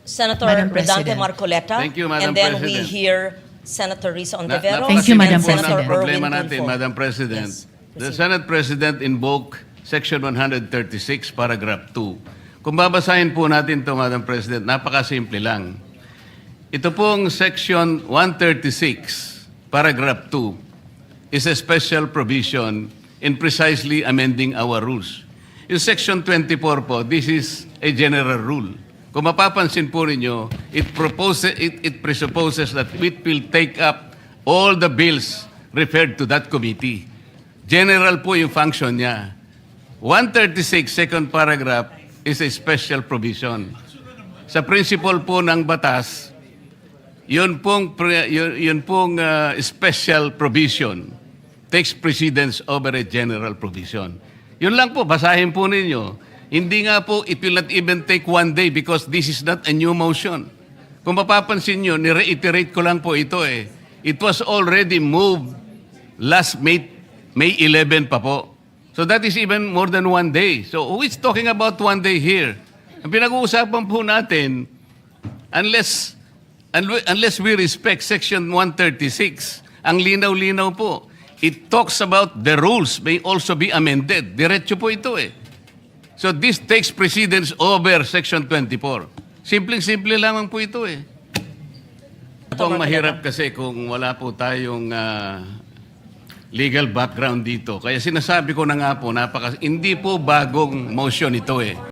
Senator Madam Redante President. Marcoleta. Thank you, Madam And then we President. hear Senator Risa Ontiveros. Thank you, Madam and Senator President. Problema Erwin natin, Tulfo. Madam President. Yes, The proceed. Senate President invoked Section 136, Paragraph 2. Kung babasahin po natin ito, Madam President, napakasimple lang. Ito pong Section 136, Paragraph 2, is a special provision in precisely amending our rules. Yung Section 24 po, this is a general rule. Kung mapapansin po ninyo, it presupposes that it will take up all the bills referred to that committee. General po yung function niya. 136, second paragraph, is a special provision. Sa principle po ng batas, yun pong special provision takes precedence over a general provision. Yun lang po, basahin po ninyo. Hindi nga po, it will not even take one day because this is not a new motion. Kung mapapansin nyo, ni-reiterate ko lang po ito eh. It was already moved last May 11 pa po. So that is even more than one day. So who is talking about one day here? Ang pinag-uusapan po natin, unless we respect Section 136, ang linaw-linaw po, it talks about the rules may also be amended. Diretso po ito eh. So this takes precedence over Section 24. Simpleng-simple lamang po ito eh. Ito ang mahirap kasi kung wala po tayong legal background dito. Kaya sinasabi ko na nga po, hindi po bagong motion ito eh.